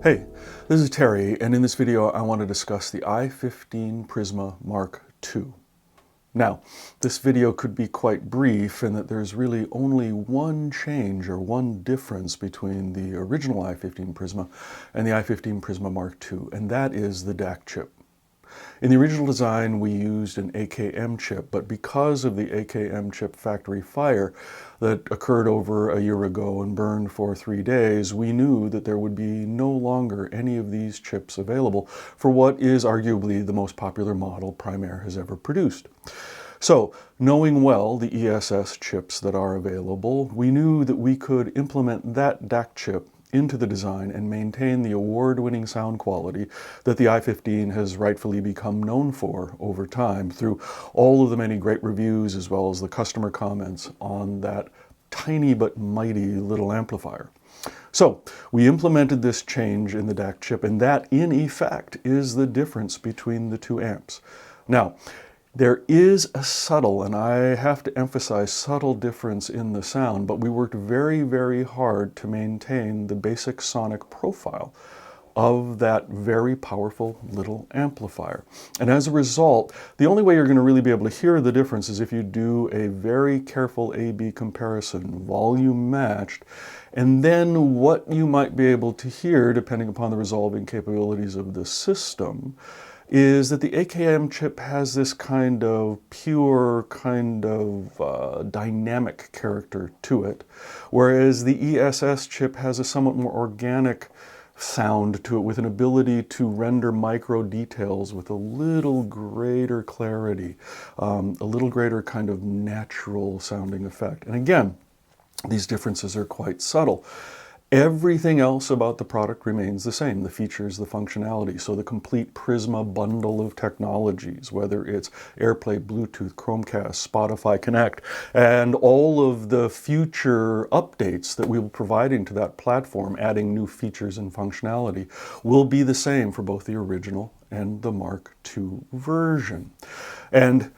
Hey, this is Terry, and in this video I want to discuss the I15 Prisma Mk2. Now, this video could be quite brief in that there's really only one change or one difference between the original I15 Prisma and the I15 Prisma Mk2, and that is the DAC chip. In the original design, we used an AKM chip, but because of the AKM chip factory fire that occurred over a year ago and burned for 3 days, we knew that there would be no longer any of these chips available for what is arguably the most popular model Primare has ever produced. So, knowing well the ESS chips that are available, we knew that we could implement that DAC chip into the design and maintain the award-winning sound quality that the i15 has rightfully become known for over time through all of the many great reviews as well as the customer comments on that tiny but mighty little amplifier. So we implemented this change in the DAC chip, and that in effect is the difference between the two amps. Now, there is a subtle, and I have to emphasize subtle difference in the sound, but we worked very, very hard to maintain the basic sonic profile of that very powerful little amplifier. And as a result, the only way you're going to really be able to hear the difference is if you do a very careful A-B comparison, volume matched, and then what you might be able to hear, depending upon the resolving capabilities of the system, is that the AKM chip has this kind of pure, dynamic character to it, whereas the ESS chip has a somewhat more organic sound to it with an ability to render micro details with a little greater clarity, a little greater kind of natural sounding effect. And again, these differences are quite subtle. Everything else about the product remains the same, the features, the functionality. So the complete Prisma bundle of technologies, whether it's AirPlay, Bluetooth, Chromecast, Spotify Connect, and all of the future updates that we will be providing to that platform, adding new features and functionality, will be the same for both the original and the Mark II version. And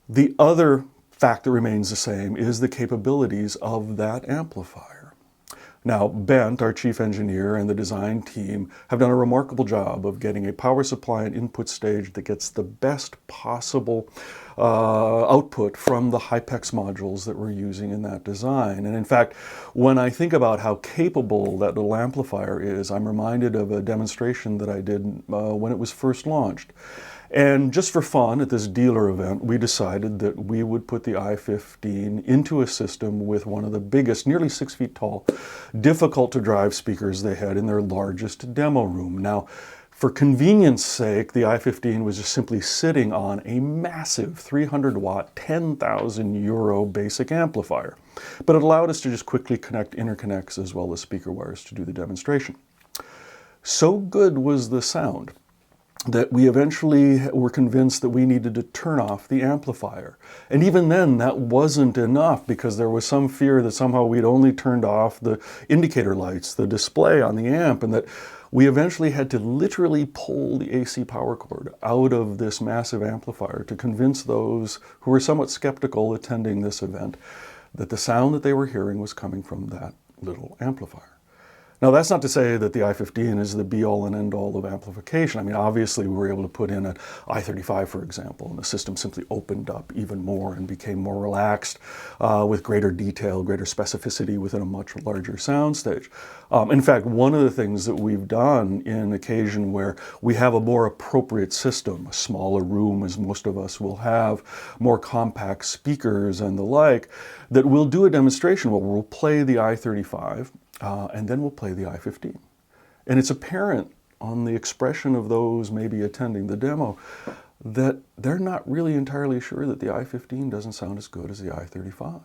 the other fact that remains the same is the capabilities of that amplifier. Now, Bent, our chief engineer, and the design team have done a remarkable job of getting a power supply and input stage that gets the best possible output from the Hypex modules that we're using in that design. And in fact, when I think about how capable that little amplifier is, I'm reminded of a demonstration that I did when it was first launched. And just for fun, at this dealer event, we decided that we would put the i15 into a system with one of the biggest, nearly 6 feet tall, difficult to drive speakers they had in their largest demo room. Now, for convenience sake, the i15 was just simply sitting on a massive 300 watt, 10,000 euro basic amplifier. But it allowed us to just quickly connect interconnects as well as speaker wires to do the demonstration. So good was the sound that we eventually were convinced that we needed to turn off the amplifier. And even then, that wasn't enough because there was some fear that somehow we'd only turned off the indicator lights, the display on the amp, and that we eventually had to literally pull the AC power cord out of this massive amplifier to convince those who were somewhat skeptical attending this event that the sound that they were hearing was coming from that little amplifier. Now, that's not to say that the i15 is the be-all and end-all of amplification. I mean, obviously, we were able to put in an i35, for example, and the system simply opened up even more and became more relaxed with greater detail, greater specificity within a much larger soundstage. In fact, one of the things that we've done in occasion where we have a more appropriate system, a smaller room as most of us will have, more compact speakers and the like, that we'll do a demonstration where we'll play the i35, and then we'll play the i15. And it's apparent on the expression of those maybe attending the demo that they're not really entirely sure that the i15 doesn't sound as good as the i35.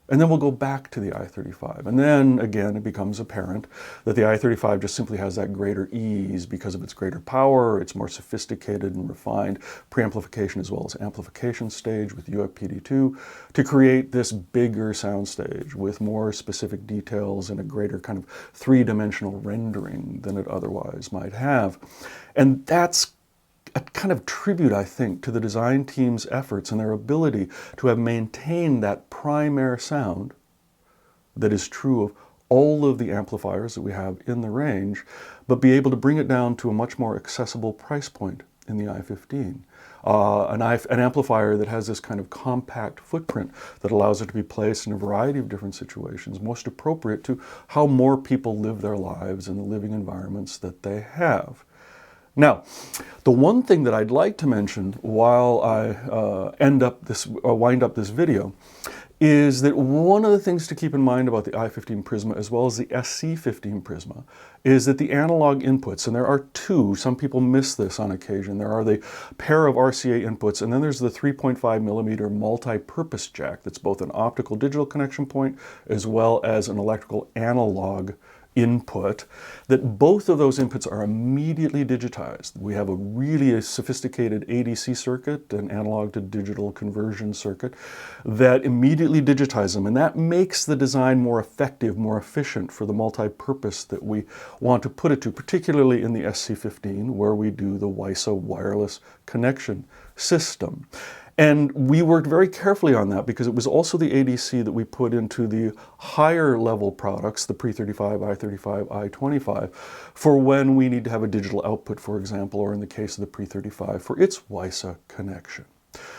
And then we'll go back to the i35. And then again, it becomes apparent that the i35 just simply has that greater ease because of its greater power, its more sophisticated and refined preamplification as well as amplification stage with UFPD2 to create this bigger sound stage with more specific details and a greater kind of three-dimensional rendering than it otherwise might have. And that's a kind of tribute, I think, to the design team's efforts and their ability to have maintained that Primare sound that is true of all of the amplifiers that we have in the range, but be able to bring it down to a much more accessible price point in the i15. An amplifier that has this kind of compact footprint that allows it to be placed in a variety of different situations, most appropriate to how more people live their lives in the living environments that they have. Now, the one thing that I'd like to mention while I wind up this video is that one of the things to keep in mind about the I15 Prisma as well as the SC15 Prisma is that the analog inputs, and there are two, some people miss this on occasion, there are the pair of RCA inputs, and then there's the 3.5 millimeter multi-purpose jack that's both an optical digital connection point as well as an electrical analog input, that both of those inputs are immediately digitized. We have a really sophisticated ADC circuit, an analog to digital conversion circuit, that immediately digitizes them, and that makes the design more effective, more efficient for the multi-purpose that we want to put it to, particularly in the SC15 where we do the WISA wireless connection system. And we worked very carefully on that because it was also the ADC that we put into the higher level products, the Pre35, I35, I25, for when we need to have a digital output, for example, or in the case of the Pre35, for its WISA connection.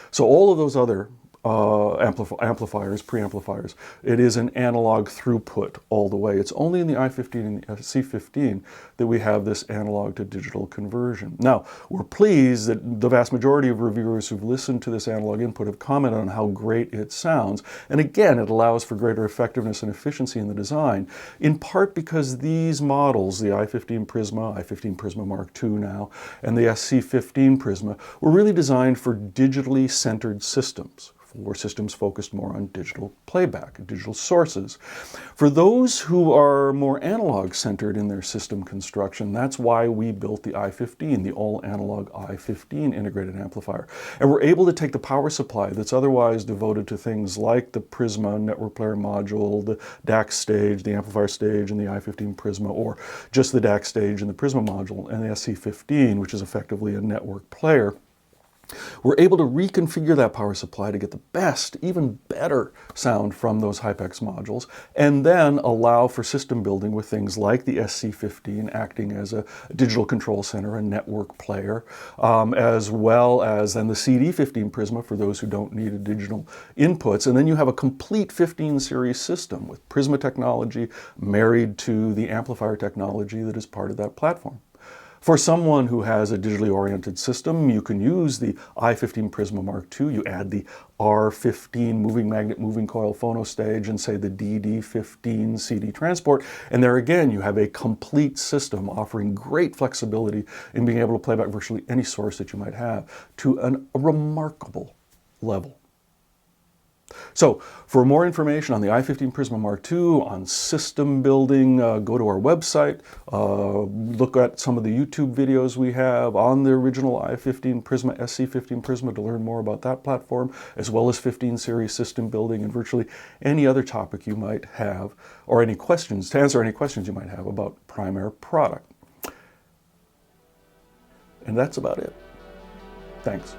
So all of those other amplifiers, preamplifiers, it is an analog throughput all the way. It's only in the I15 and the C15 that we have this analog to digital conversion. Now, we're pleased that the vast majority of reviewers who've listened to this analog input have commented on how great it sounds. And again, it allows for greater effectiveness and efficiency in the design, in part because these models, the I15 Prisma, I15 Prisma Mk2 now, and the SC15 Prisma, were really designed for digitally centered systems, or systems focused more on digital playback, digital sources. For those who are more analog-centered in their system construction, that's why we built the I15, the all-analog I15 integrated amplifier. And we're able to take the power supply that's otherwise devoted to things like the Prisma network player module, the DAC stage, the amplifier stage, and the I15 Prisma, or just the DAC stage and the Prisma module, and the SC15, which is effectively a network player. We're able to reconfigure that power supply to get the best, even better sound from those Hypex modules, and then allow for system building with things like the SC15 acting as a digital control center, a network player, as well as then the CD15 Prisma for those who don't need a digital inputs. And then you have a complete 15 series system with Prisma technology married to the amplifier technology that is part of that platform. For someone who has a digitally oriented system, you can use the I15 Prisma Mk2. You add the R15 moving magnet moving coil phono stage and say the DD15 CD transport. And there again, you have a complete system offering great flexibility in being able to play back virtually any source that you might have to a remarkable level. So, for more information on the I15 Prisma Mk2, on system building, go to our website, look at some of the YouTube videos we have on the original I15 Prisma, SC15 Prisma to learn more about that platform, as well as 15 series system building and virtually any other topic you might have, or any questions, to answer any questions you might have about Primare product. And that's about it. Thanks.